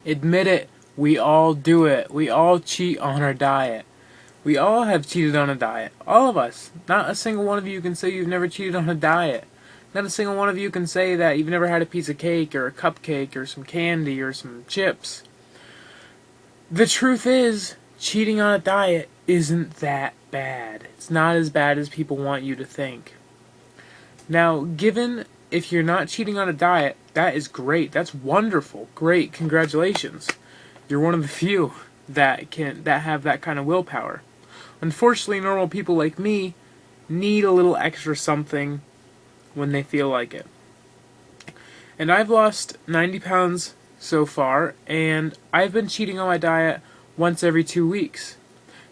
Admit it. We all do it. We all cheat on our diet. We all have cheated on a diet. All of us. Not a single one of you can say you've never cheated on a diet. Not a single one of you can say that you've never had a piece of cake or a cupcake or some candy or some chips. The truth is, cheating on a diet isn't that bad. It's not as bad as people want you to think. Now, given if you're not cheating on a diet, that is great. That's wonderful. Great. Congratulations. You're one of the few that have that kind of willpower. Unfortunately, normal people like me need a little extra something when they feel like it. And I've lost 90 pounds so far, and I've been cheating on my diet once every 2 weeks.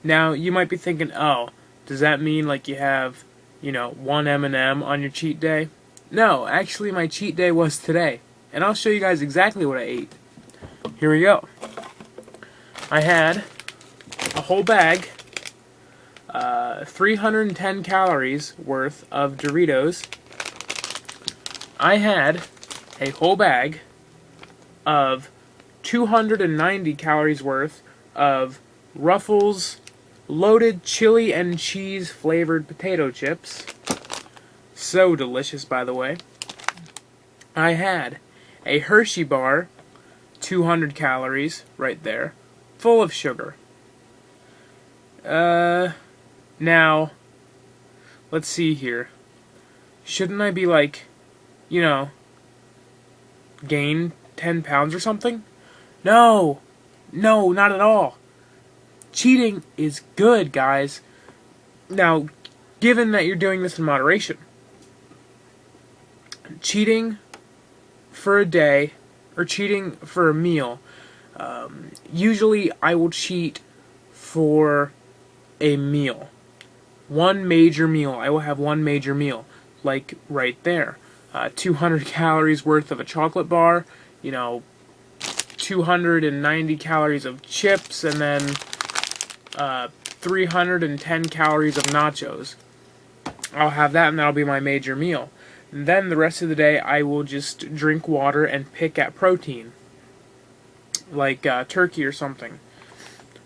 Now, you might be thinking, oh, does that mean like you have, one M&M on your cheat day? No, actually my cheat day was today, and I'll show you guys exactly what I ate. Here we go. I had a whole bag, 310 calories worth of Doritos. I had a whole bag of 290 calories worth of Ruffles loaded chili and cheese flavored potato chips. So delicious, by the way. I had a Hershey bar, 200 calories, right there, full of sugar. Now, let's see here. Shouldn't I be gain 10 pounds or something? No, not at all. Cheating is good, guys. Now, given that you're doing this in moderation, cheating for a day, or cheating for a meal, usually I will cheat for a meal. One major meal. I will have one major meal, like right there. 200 calories worth of a chocolate bar, 290 calories of chips, and then 310 calories of nachos. I'll have that, and that'll be my major meal. And then the rest of the day, I will just drink water and pick at protein, like turkey or something.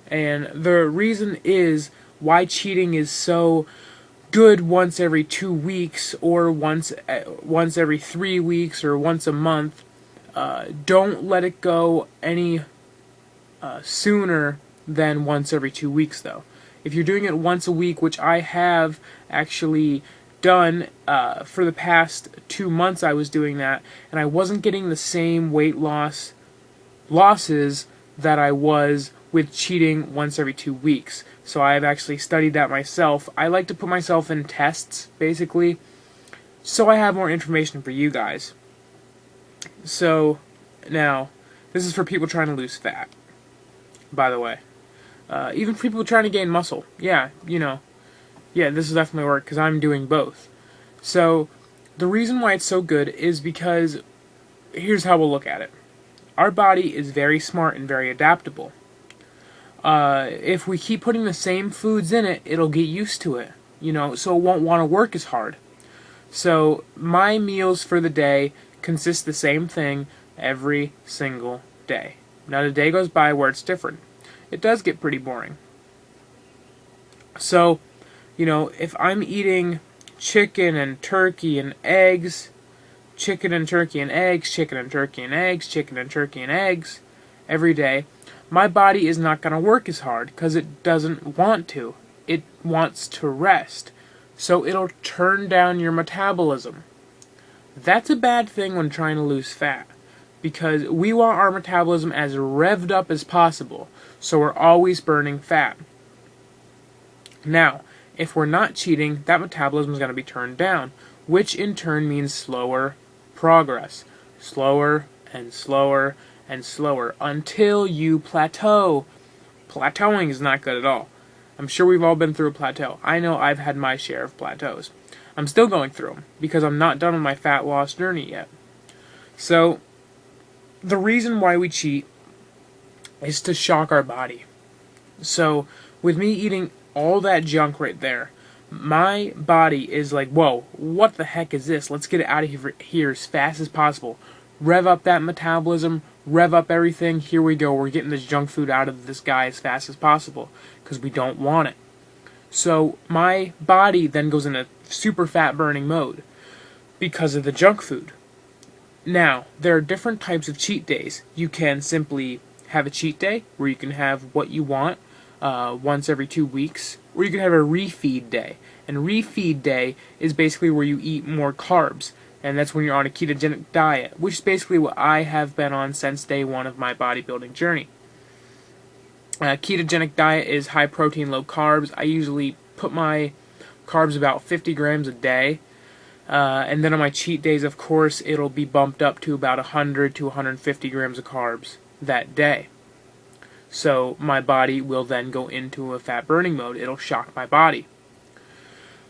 And the reason is why cheating is so good once every 2 weeks, or once every 3 weeks, or once a month. Don't let it go any sooner than once every 2 weeks, though. If you're doing it once a week, which I have actually done for the past 2 months, I was doing that, and I wasn't getting the same weight losses that I was with cheating once every 2 weeks. So I've actually studied that myself. I like to put myself in tests, basically, so I have more information for you guys. So, now, this is for people trying to lose fat, by the way. Even for people trying to gain muscle. Yeah, this will definitely work, because I'm doing both. So, the reason why it's so good is because, here's how we'll look at it. Our body is very smart and very adaptable. If we keep putting the same foods in it, it'll get used to it, so it won't want to work as hard. So, my meals for the day consist the same thing every single day. Not a day goes by where it's different. It does get pretty boring. So, if I'm eating chicken and turkey and eggs, chicken and turkey and eggs, chicken and turkey and eggs, chicken and turkey and eggs every day, my body is not going to work as hard because it doesn't want to. It wants to rest. So it'll turn down your metabolism. That's a bad thing when trying to lose fat, because we want our metabolism as revved up as possible, so we're always burning fat. Now, if we're not cheating, that metabolism is going to be turned down, which in turn means slower progress. Slower and slower and slower until you plateau. Plateauing is not good at all. I'm sure we've all been through a plateau. I know I've had my share of plateaus. I'm still going through them because I'm not done with my fat loss journey yet. So, the reason why we cheat is to shock our body. So, with me eating all that junk right there, my body is like, whoa, what the heck is this? Let's get it out of here as fast as possible. Rev up that metabolism, rev up everything, here we go, we're getting this junk food out of this guy as fast as possible, because we don't want it. So my body then goes in a super fat burning mode because of the junk food. Now, there are different types of cheat days. You can simply have a cheat day where you can have what you want once every 2 weeks, or you can have a refeed day. And refeed day is basically where you eat more carbs, and that's when you're on a ketogenic diet, which is basically what I have been on since day one of my bodybuilding journey. Ketogenic diet is high protein, low carbs. I usually put my carbs about 50 grams a day. And then on my cheat days, of course, it'll be bumped up to about 100 to 150 grams of carbs that day. So my body will then go into a fat burning mode. It'll shock my body.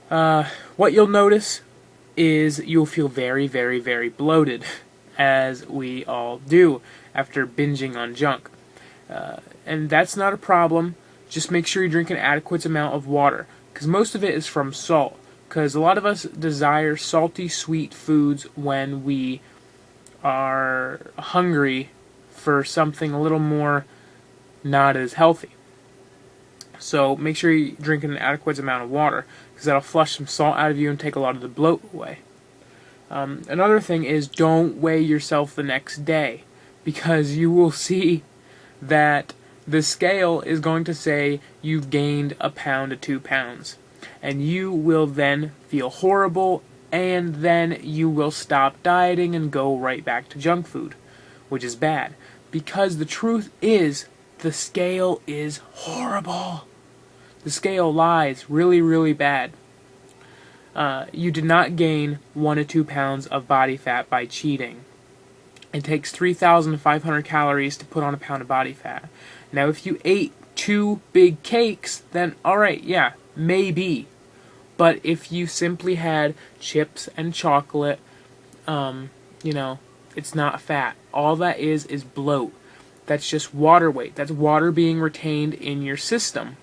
What you'll notice is you'll feel very, very, very bloated, as we all do after binging on junk. And that's not a problem. Just make sure you drink an adequate amount of water, because most of it is from salt. Because a lot of us desire salty, sweet foods when we are hungry for something a little more not as healthy. So make sure you drink an adequate amount of water, because that'll flush some salt out of you and take a lot of the bloat away. Another thing is, don't weigh yourself the next day, because you will see that the scale is going to say you've gained 1 pound to 2 pounds. And you will then feel horrible, and then you will stop dieting and go right back to junk food, which is bad. Because the truth is, the scale is horrible. The scale lies really, really bad. You did not gain 1 to 2 pounds of body fat by cheating. It takes 3,500 calories to put on 1 pound of body fat. Now, if you ate 2 big cakes, then alright, yeah, maybe. But if you simply had chips and chocolate, it's not fat. All that is bloat. That's just water weight. That's water being retained in your system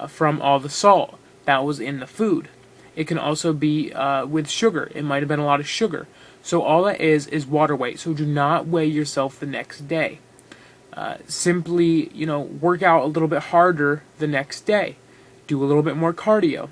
from all the salt that was in the food. It can also be with sugar. It might have been a lot of sugar. So all that is water weight. So do not weigh yourself the next day. Simply, work out a little bit harder the next day. Do a little bit more cardio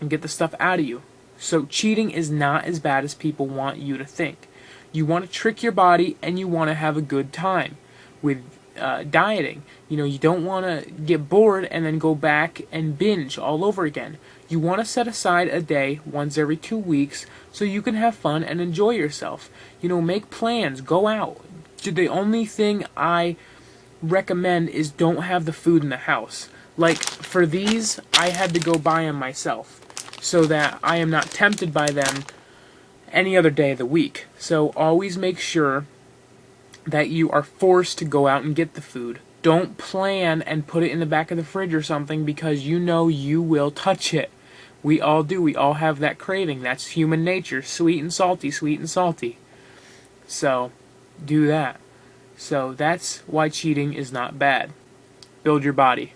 and get the stuff out of you. So cheating is not as bad as people want you to think. You want to trick your body, and you want to have a good time with dieting. You don't want to get bored and then go back and binge all over again. You want to set aside a day once every 2 weeks so you can have fun and enjoy yourself. Make plans, go out. The only thing I recommend is don't have the food in the house. Like, for these, I had to go buy them myself, so that I am not tempted by them any other day of the week. So always make sure that you are forced to go out and get the food. Don't plan and put it in the back of the fridge or something, because you will touch it. We all do. We all have that craving. That's human nature. Sweet and salty, sweet and salty. So, do that. So that's why cheating is not bad. Build your body.